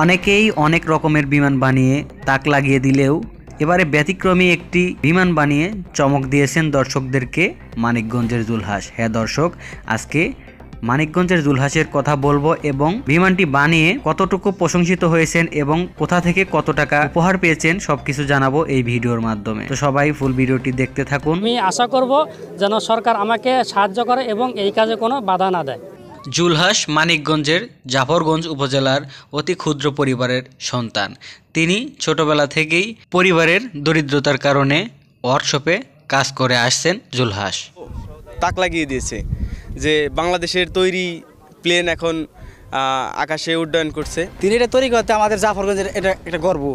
অনেকেই অনেক রকমের বিমান বানিয়ে তাক লাগিয়ে দিলেও এবারে ব্যতিক্রমী একটি বিমান বানিয়ে চমক দিয়েছেন দর্শকদেরকে মানিকগঞ্জের জুলহাস। হ্যাঁ দর্শক, আজকে মানিকগঞ্জের জুলহাসের কথা বলবো এবং বিমানটি বানিয়ে কতটুকু প্রশংসিত হয়েছেন এবং কোথা থেকে কত টাকা উপহার পেয়েছেন সবকিছু জানাবো এই ভিডিওর মাধ্যমে। তো সবাই ফুল ভিডিওটি দেখতে থাকুন। আমি আশা করব যেন সরকার আমাকে সাহায্য করে এবং এই কাজে কোনো বাধা না দেয়। জুলহাস মানিকগঞ্জের জাফরগঞ্জ উপজেলার অতি ক্ষুদ্র পরিবারের সন্তান। তিনি ছোটবেলা থেকেই পরিবারের দরিদ্রতার কারণে ওয়ার্কশপে কাজ করে আসছেন। জুলহাস তাক লাগিয়ে দিয়েছে যে বাংলাদেশের তৈরি প্লেন এখন আকাশে উড্ডয়ন করছে। তিনি এটা তৈরি করতে আমাদের জাফরগঞ্জের এটা একটা গর্ব।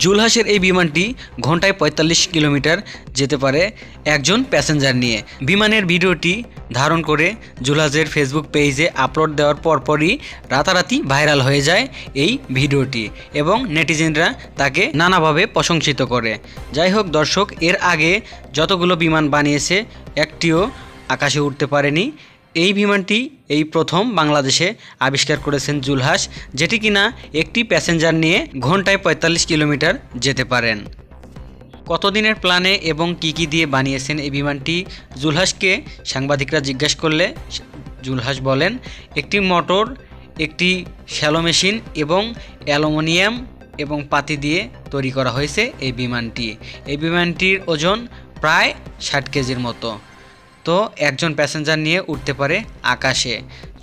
জুলহাসের এই বিমানটি ঘন্টায় ৪৫ কিলোমিটার যেতে পারে একজন প্যাসেঞ্জার নিয়ে। বিমানের ভিডিওটি ধারণ করে জুলহাসের ফেসবুক পেজে আপলোড দেওয়ার পরপরই রাতারাতি ভাইরাল হয়ে যায় এই ভিডিওটি এবং নেটিজেনরা তাকে নানাভাবে প্রশংসিত করে। যাই হোক দর্শক, এর আগে যতগুলো বিমান বানিয়েছে একটিও আকাশে উঠতে পারেনি। এই বিমানটি এই প্রথম বাংলাদেশে আবিষ্কার করেছেন জুলহাস, যেটি কিনা একটি প্যাসেঞ্জার নিয়ে ঘন্টায় ৪৫ কিলোমিটার যেতে পারেন। কতদিনের প্ল্যানে এবং কি দিয়ে বানিয়েছেন এই বিমানটি জুলহাসকে সাংবাদিকরা জিজ্ঞাসা করলে জুলহাস বলেন, একটি মোটর, একটি শ্যালো মেশিন এবং অ্যালুমিনিয়াম এবং পাতি দিয়ে তৈরি করা হয়েছে এই বিমানটি। এই বিমানটির ওজন প্রায় ৬০ কেজির মতো। তো একজন প্যাসেঞ্জার নিয়ে উঠতে পারে আকাশে।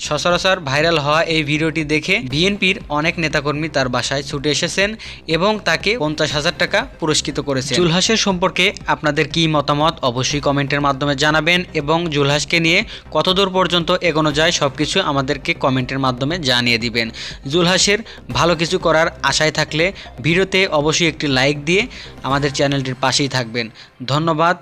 সচরাচর ভাইরাল হওয়া এই ভিডিওটি দেখে বিএনপির অনেক নেতাকর্মী তার বাসায় ছুটে এসেছেন এবং তাকে ৫০,০০০ টাকা পুরস্কৃত করেছে। জুলহাসের সম্পর্কে আপনাদের কি মতামত অবশ্যই কমেন্টের মাধ্যমে জানাবেন এবং জুলহাসকে নিয়ে কতদূর পর্যন্ত এগোনো যায় সবকিছু আমাদেরকে কমেন্টের মাধ্যমে জানিয়ে দিবেন। জুলহাসের ভালো কিছু করার আশায় থাকলে ভিডিওতে অবশ্যই একটি লাইক দিয়ে আমাদের চ্যানেলটির পাশেই থাকবেন। ধন্যবাদ।